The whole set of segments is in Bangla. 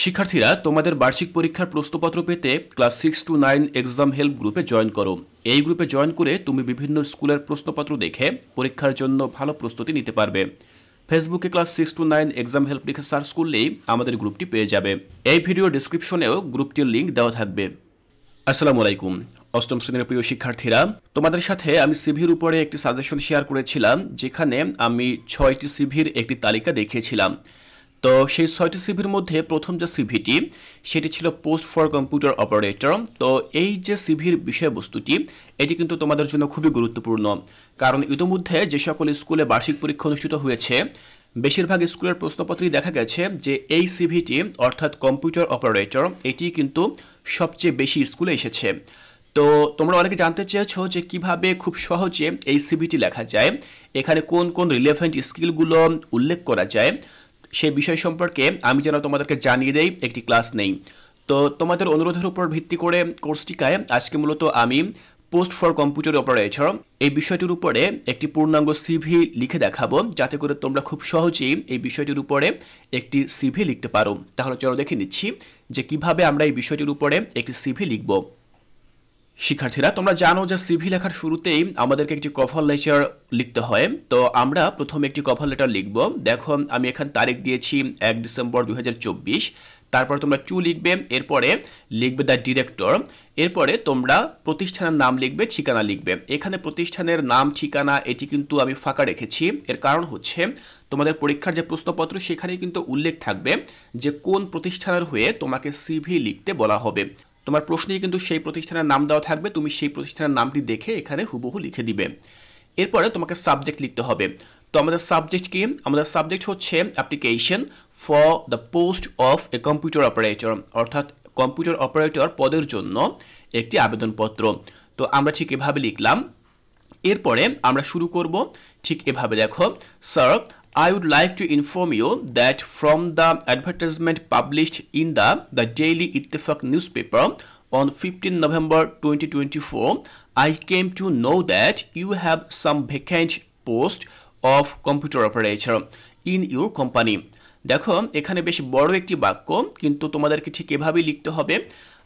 শিক্ষার্থীরা তোমাদের বার্ষিক পরীক্ষার প্রশ্নপত্র পেতে ক্লাস 6 to 9 এক্সাম হেল্প গ্রুপে জয়েন করো। এই গ্রুপে জয়েন করে তুমি বিভিন্ন স্কুলের প্রশ্নপত্র দেখে পরীক্ষার জন্য ভালো প্রস্তুতি নিতে পারবে। ফেসবুকে ক্লাস 6 to 9 এক্সাম হেল্প লিখে সার্চ করলেই আমাদের গ্রুপটি পেয়ে যাবে। এই ভিডিও ডেসক্রিপশনেও গ্রুপটির লিঙ্ক দেওয়া থাকবে। আসসালামু আলাইকুম। অষ্টম শ্রেণীর প্রিয় শিক্ষার্থীরা, তোমাদের সাথে আমি সিভির উপরে একটি সাজেশন শেয়ার করেছিলাম, যেখানে আমি 6টি সিভির একটি তালিকা দেখিয়েছিলাম। তো সেই 6টি সিভির মধ্যে প্রথম যে সিভিটি সেটি ছিল পোস্ট ফর কম্পিউটার অপারেটর। তো এই যে সিভির বিষয়বস্তুটি এটি কিন্তু তোমাদের জন্য খুবই গুরুত্বপূর্ণ, কারণ ইতিমধ্যে যে সকল স্কুলে বার্ষিক পরীক্ষা অনুষ্ঠিত হয়েছে বেশিরভাগ স্কুলের প্রশ্নপত্রেই দেখা গেছে যে এই সিভিটি অর্থাৎ কম্পিউটার অপারেটর এটি কিন্তু সবচেয়ে বেশি স্কুলে এসেছে। তো তোমরা অনেকে জানতে চেয়েছো যে কিভাবে খুব সহজে এই সিভিটি লেখা যায়, এখানে কোন কোন রিলেভেন্ট স্কিলগুলো উল্লেখ করা যায়, সেই বিষয় সম্পর্কে আমি যেন তোমাদেরকে জানিয়ে দেই একটি ক্লাস নেই। তো তোমাদের অনুরোধের উপর ভিত্তি করে কোর্সটিকায় আজকে মূলত আমি পোস্ট ফর কম্পিউটার অপারেটর এই বিষয়টির উপরে একটি পূর্ণাঙ্গ সিভি লিখে দেখাবো, যাতে করে তোমরা খুব সহজেই এই বিষয়টির উপরে একটি সিভি লিখতে পারো। তাহলে চলো দেখে নিচ্ছি যে কিভাবে আমরা এই বিষয়টির উপরে একটি সিভি লিখব। শিক্ষার্থীরা, তোমরা জানো যে সিভি লেখার শুরুতেই আমাদেরকে একটি কভার লেটার লিখতে হয়। তো আমরা প্রথমে একটি কভার লেটার লিখব। দেখো আমি এখানে তারিখ দিয়েছি 1 ডিসেম্বর 2024। তারপর তোমরা টু লিখবে, এরপরে লিখবে দ্য ডিরেক্টর, এরপরে তোমরা প্রতিষ্ঠানের নাম লিখবে, ঠিকানা লিখবে। এখানে প্রতিষ্ঠানের নাম ঠিকানা এটি কিন্তু আমি ফাঁকা রেখেছি। এর কারণ হচ্ছে তোমাদের পরীক্ষার যে প্রশ্নপত্র সেখানে কিন্তু উল্লেখ থাকবে যে কোন প্রতিষ্ঠানের হয়ে তোমাকে সিভি লিখতে বলা হবে। তোমার প্রশ্নেই কিন্তু সেই প্রতিষ্ঠানের নাম দেওয়া থাকবে, তুমি সেই প্রতিষ্ঠানের নামটি দেখে এখানে হুবহু লিখে দিবে। এরপরে তোমাকে সাবজেক্ট লিখতে হবে। তো আমাদের সাবজেক্ট কি? আমাদের সাবজেক্ট হচ্ছে application for the post of a computer operator, অর্থাৎ কম্পিউটার অপারেটর পদের জন্য একটি আবেদনপত্র। তো আমরা ঠিক এভাবে লিখলাম। এরপরে আমরা শুরু করব ঠিক এভাবে, দেখো, sir, I would like to inform you that from the advertisement published in the Daily Ittifaq newspaper on 15 November 2024, I came to know that you have some vacant post of computer operator in your company. দেখো এখানে বেশ বড় একটি বাক্য, কিন্তু তোমাদেরকে ঠিক এভাবেই লিখতে হবে।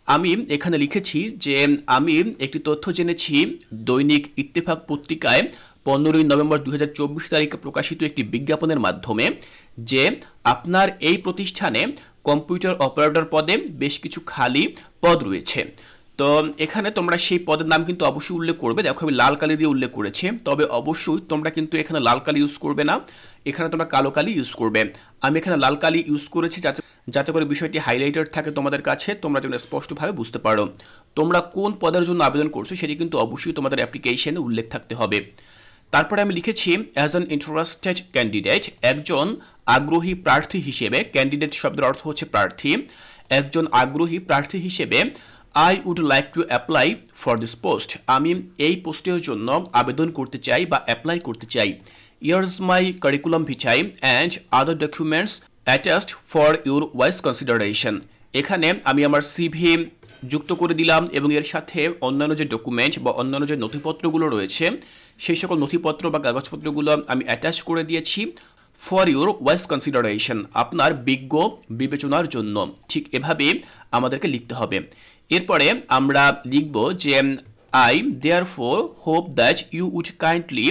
আমি এখানে লিখেছি যে আমি একটি তথ্য জেনেছি দৈনিক ইত্তেফাক পত্রিকায় 15 নভেম্বর 2024 তারিখে প্রকাশিত একটি বিজ্ঞাপনের মাধ্যমে যে আপনার এই প্রতিষ্ঠানে কম্পিউটার অপারেটর পদে বেশ কিছু খালি পদ রয়েছে। তো এখানে তোমরা সেই পদের নাম কিন্তু অবশ্যই উল্লেখ করবে। দেখো আমি লাল কালি দিয়ে উল্লেখ করেছি, তবে অবশ্যই তোমরা কিন্তু এখানে লাল কালি ইউজ করবে না, এখানে তোমরা কালো কালি ইউজ করবে। আমি এখানে লাল কালি ইউজ করেছি যাতে করে বিষয়টি হাইলাইটেড থাকে তোমাদের কাছে, তোমরা যেন স্পষ্টভাবে বুঝতে পারো তোমরা কোন পদের জন্য আবেদন করছো সেটি কিন্তু অবশ্যই তোমাদের অ্যাপ্লিকেশনে উল্লেখ থাকতে হবে। তারপরে আমি লিখেছি অ্যাজ অ্যান ইন্টারেস্টেড ক্যান্ডিডেট, একজন আগ্রহী প্রার্থী হিসেবে। ক্যান্ডিডেট শব্দের অর্থ হচ্ছে প্রার্থী। একজন আগ্রহী প্রার্থী হিসেবে I would like to apply for this post, আমি এই পোস্টের জন্য আবেদন করতে চাই বা অ্যাপ্লাই করতে চাই। Here's my curriculum vitae and other documents attached for your wise consideration. এখানে আমি আমার সিভি যুক্ত করে দিলাম এবং এর সাথে অন্যান্য যে ডকুমেন্ট বা অন্যান্য যে নথিপত্রগুলো রয়েছে সেই সকল নথিপত্র বা কাগজপত্রগুলো আমি অ্যাটাচ করে দিয়েছি ফর ইউর ওয়াইজ কনসিডারেশন, আপনার বিজ্ঞ বিবেচনার জন্য। ঠিক এভাবে আমাদেরকে লিখতে হবে। এরপরে আমরা লিখব যে I therefore hope that you would kindly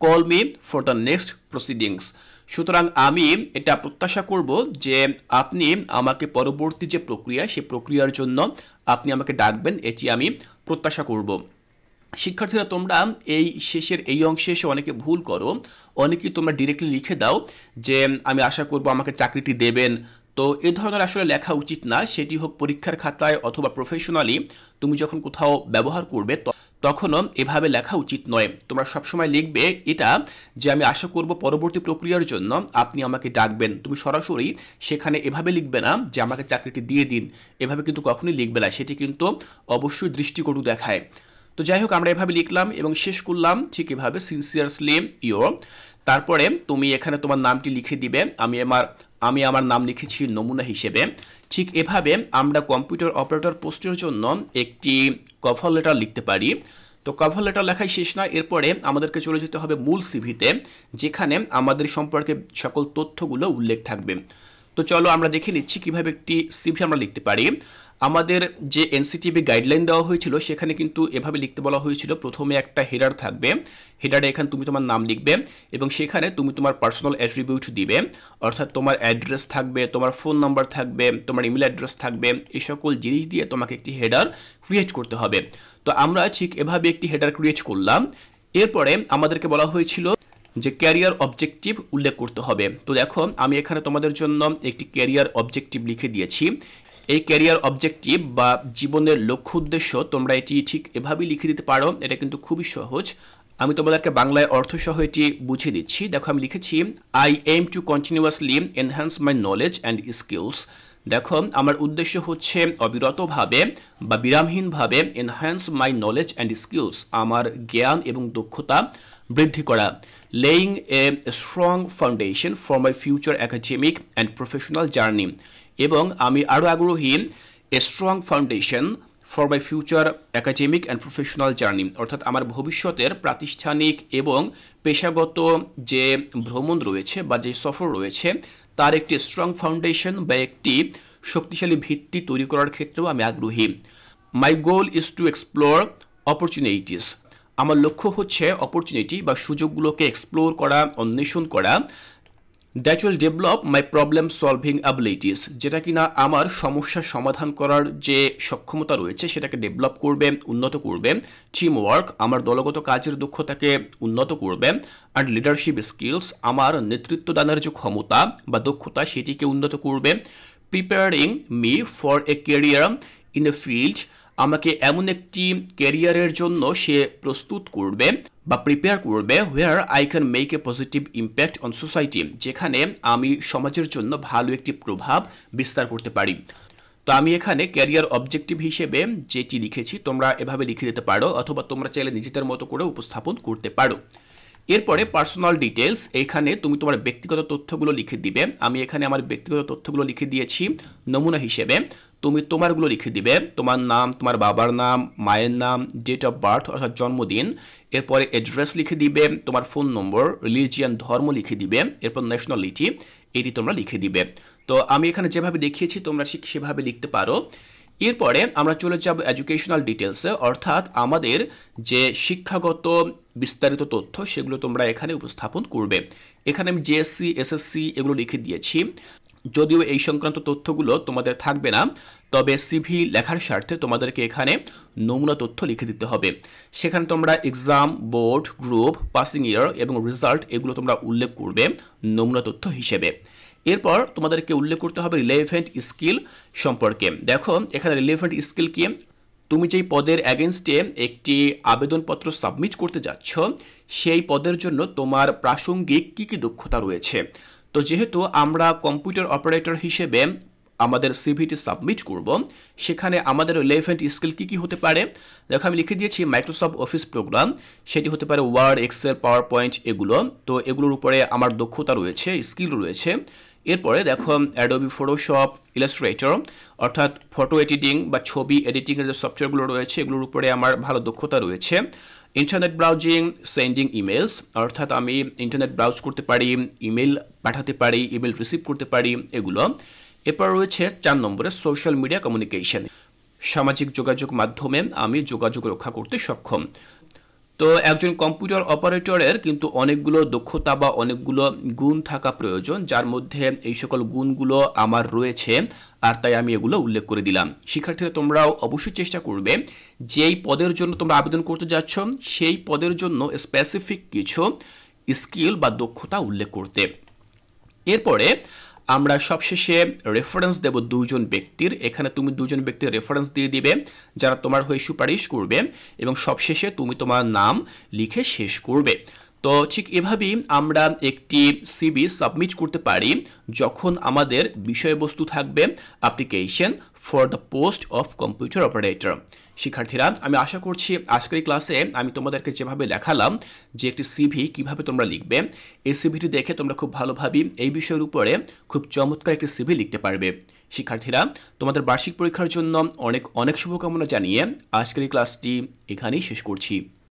call me for the next proceedings. সুতরাং আমি এটা প্রত্যাশা করব যে আপনি আমাকে পরবর্তী যে প্রক্রিয়া সেই প্রক্রিয়ার জন্য আপনি আমাকে ডাকবেন, এটি আমি প্রত্যাশা করব। শিক্ষার্থীরা, তোমরা এই শেষের এই অংশে এসে অনেকে ভুল করো, অনেকেই তোমরা ডিরেক্টলি লিখে দাও যে আমি আশা করব আমাকে চাকরিটি দেবেন। তো এ ধরনের আসলে লেখা উচিত না, সেটি হোক পরীক্ষার খাতায় অথবা প্রফেশনালি তুমি যখন কোথাও ব্যবহার করবে তখনও এভাবে লেখা উচিত নয়। তোমরা সবসময় লিখবে এটা যে আমি আশা করব পরবর্তী প্রক্রিয়ার জন্য আপনি আমাকে ডাকবেন। তুমি সরাসরি সেখানে এভাবে লিখবে না যে আমাকে চাকরিটি দিয়ে দিন, এভাবে কিন্তু কখনোই লিখবে না, সেটি কিন্তু অবশ্যই দৃষ্টিকটু দেখায়। তো যাই হোক, আমরা এভাবে লিখলাম এবং শেষ করলাম ঠিক এভাবে, সিনসিয়ারলি ইয়োর। তারপরে তুমি এখানে তোমার নামটি লিখে দিবে। আমি আমার নাম লিখেছি নমুনা হিসেবে। ঠিক এভাবে আমরা কম্পিউটার অপারেটর পোস্টের জন্য একটি কভার লেটার লিখতে পারি। তো কভার লেটার লেখাই শেষ না, এরপরে আমাদেরকে চলে যেতে হবে মূল সিভিতে, যেখানে আমাদের সম্পর্কে সকল তথ্যগুলো উল্লেখ থাকবে। তো চলো আমরা দেখে নিচ্ছি কিভাবে একটি সিভি আমরা লিখতে পারি। আমাদের যে এনসিটিবি গাইডলাইন দেওয়া হয়েছিল সেখানে কিন্তু এভাবে লিখতে বলা হয়েছিল, প্রথমে একটা হেডার থাকবে, হেডারে এখানে তুমি তোমার নাম লিখবে এবং সেখানে তুমি তোমার পার্সোনাল অ্যাট্রিবিউট দিবে, অর্থাৎ তোমার অ্যাড্রেস থাকবে, তোমার ফোন নাম্বার থাকবে, তোমার ইমেল অ্যাড্রেস থাকবে, এই সকল জিনিস দিয়ে তোমাকে একটি হেডার ক্রিয়েট করতে হবে। তো আমরা ঠিক এভাবে একটি হেডার ক্রিয়েট করলাম। এরপরে আমাদেরকে বলা হয়েছিল যে ক্যারিয়ার অবজেক্টিভ উল্লেখ করতে হবে। তো দেখো আমি এখানে তোমাদের জন্য একটি ক্যারিয়ার অবজেক্টিভ লিখে দিয়েছি। এই ক্যারিয়ার অবজেক্টিভ বা জীবনের লক্ষ্য উদ্দেশ্য তোমরা এটি ঠিক এভাবেই লিখে দিতে পারো, এটা কিন্তু খুবই সহজ। আমি তোমাদেরকে বাংলায় অর্থসহ এটি বুঝিয়ে দিচ্ছি। দেখো আমি লিখেছি I am to continuously enhance my knowledge and skills. দেখো আমার উদ্দেশ্য হচ্ছে অবিরতভাবে বা বিরামহীনভাবে enhance my knowledge and skills, আমার জ্ঞান এবং দক্ষতা বৃদ্ধি করা, laying a strong foundation for my future academic and professional journey. এবং আমি আরও আগ্রহী a strong foundation for my future academic and professional journey, অর্থাৎ আমার ভবিষ্যতের প্রাতিষ্ঠানিক এবং পেশাগত যে ভ্রমণ রয়েছে বা যে সফর রয়েছে তার একটি স্ট্রং ফাউন্ডেশন বা একটি শক্তিশালী ভিত্তি তৈরি করার ক্ষেত্রেও আমি আগ্রহী। My goal is to explore opportunities, আমার লক্ষ্য হচ্ছে অপরচুনিটি বা সুযোগগুলোকে এক্সপ্লোর করা, অন্বেষণ করা। That will develop my problem solving abilities, যেটা কিনা আমার সমস্যা সমাধান করার যে সক্ষমতা রয়েছে সেটাকে ডেভেলপ করবে, উন্নত করবে। টিম ওয়ার্ক, আমার দলগত কাজের দক্ষতাকে উন্নত করবে। অ্যান্ড লিডারশিপ স্কিলস, আমার নেতৃত্ব দানের যে ক্ষমতা বা দক্ষতা সেটিকে উন্নত করবে। Preparing me for a career in a field, আমাকে এমন একটি ক্যারিয়ারের জন্য সে প্রস্তুত করবে বা প্রিপেয়ার করবে where I can make a positive impact on society, যেখানে আমি সমাজের জন্য ভালো একটি প্রভাব বিস্তার করতে পারি। তো আমি এখানে ক্যারিয়ার অবজেক্টিভ হিসেবে যেটি লিখেছি তোমরা এভাবে লিখে দিতে পারো, অথবা তোমরা চাইলে নিজেদের মতো করে উপস্থাপন করতে পারো। এরপরে পার্সোনাল ডিটেলস, এখানে তুমি তোমার ব্যক্তিগত তথ্যগুলো লিখে দিবে। আমি এখানে আমার ব্যক্তিগত তথ্যগুলো লিখে দিয়েছি নমুনা হিসেবে। তুমি তোমারগুলো লিখে দিবে, তোমার নাম, তোমার বাবার নাম, মায়ের নাম, ডেট অফ বার্থ অর্থাৎ জন্মদিন, এরপরে অ্যাড্রেস লিখে দিবে, তোমার ফোন নম্বর, রিলিজিয়ান ধর্ম লিখে দিবে, এরপর ন্যাশনালিটি এটি তোমরা লিখে দিবে। তো আমি এখানে যেভাবে দেখিয়েছি তোমরা ঠিক সেভাবে লিখতে পারো। এরপরে আমরা চলে যাব এডুকেশনাল ডিটেলসে, অর্থাৎ আমাদের যে শিক্ষাগত বিস্তারিত তথ্য সেগুলো তোমরা এখানে উপস্থাপন করবে। এখানে আমি জিএসসি, এসএসসি এগুলো লিখে দিয়েছি। যদিও এই সংক্রান্ত তথ্যগুলো তোমাদের থাকবে না, তবে সিভি লেখার স্বার্থে তোমাদেরকে এখানে নমুনা তথ্য লিখে দিতে হবে। সেখানে তোমরা এক্সাম, বোর্ড, গ্রুপ, পাসিং ইয়ার এবং রেজাল্ট এগুলো তোমরা উল্লেখ করবে নমুনা তথ্য হিসেবে। এরপর তোমাদেরকে উল্লেখ করতে হবে রিলেভেন্ট স্কিল সম্পর্কে। দেখো এখানে রিলেভেন্ট স্কিল কি, তুমি যেই পদের অ্যাগেনস্টে একটি আবেদনপত্র সাবমিট করতে যাচ্ছ সেই পদের জন্য তোমার প্রাসঙ্গিক কী কী দক্ষতা রয়েছে। তো যেহেতু আমরা কম্পিউটার অপারেটর হিসেবে আমাদের সিভিটি সাবমিট করব, সেখানে আমাদের রিলেভেন্ট স্কিল কী কী হতে পারে। দেখো আমি লিখে দিয়েছি মাইক্রোসফট অফিস প্রোগ্রাম, সেটি হতে পারে ওয়ার্ড, এক্সেল, পাওয়ার পয়েন্ট এগুলো। তো এগুলোর উপরে আমার দক্ষতা রয়েছে, স্কিল রয়েছে। এরপরে দেখো অ্যাডোবি ফটোশপ, ইলাস্ট্রেটর অর্থাৎ ফটো এডিটিং বা ছবি এডিটিংয়ের যে সফটওয়্যারগুলো রয়েছে এগুলোর উপরে আমার ভালো দক্ষতা রয়েছে। ইন্টারনেট ব্রাউজিং, সেন্ডিং ইমেলস অর্থাৎ আমি ইন্টারনেট ব্রাউজ করতে পারি, ইমেল পাঠাতে পারি, ইমেল রিসিভ করতে পারি এগুলো। এরপর রয়েছে 4 নম্বরে সোশ্যাল মিডিয়া কমিউনিকেশন, সামাজিক যোগাযোগ মাধ্যমে আমি যোগাযোগ রক্ষা করতে সক্ষম। তো একজন কম্পিউটার অপারেটরের কিন্তু অনেকগুলো দক্ষতা বা অনেকগুলো গুণ থাকা প্রয়োজন, যার মধ্যে এই সকল গুণগুলো আমার রয়েছে, আর তাই আমি এগুলো উল্লেখ করে দিলাম। শিক্ষার্থীরা তোমরাও অবশ্যই চেষ্টা করবে যেই পদের জন্য তোমরা আবেদন করতে যাচ্ছ সেই পদের জন্য স্পেসিফিক কিছু স্কিল বা দক্ষতা উল্লেখ করতে। এরপরে আমরা সবশেষে রেফারেন্স দেব 2 জন ব্যক্তির। এখানে তুমি 2 জন ব্যক্তির রেফারেন্স দিয়ে দিবে যারা তোমার হয়ে সুপারিশ করবে, এবং সবশেষে তুমি তোমার নাম লিখে শেষ করবে। তো ঠিক এভাবেই আমরা একটি সিভি সাবমিট করতে পারি যখন আমাদের বিষয়বস্তু থাকবে application for the post of computer operator. শিক্ষার্থীরা আমি আশা করছি আজকের ক্লাসে আমি তোমাদেরকে যেভাবে দেখালাম যে একটি সিভি কিভাবে তোমরা লিখবে, এই সিভিটি দেখে তোমরা খুব ভালোভাবে এই বিষয়ের উপরে খুব চমৎকার একটি সিভি লিখতে পারবে। শিক্ষার্থীরা তোমাদের বার্ষিক পরীক্ষার জন্য অনেক অনেক শুভকামনা জানিয়ে আজকের এই ক্লাসটি এখানেই শেষ করছি।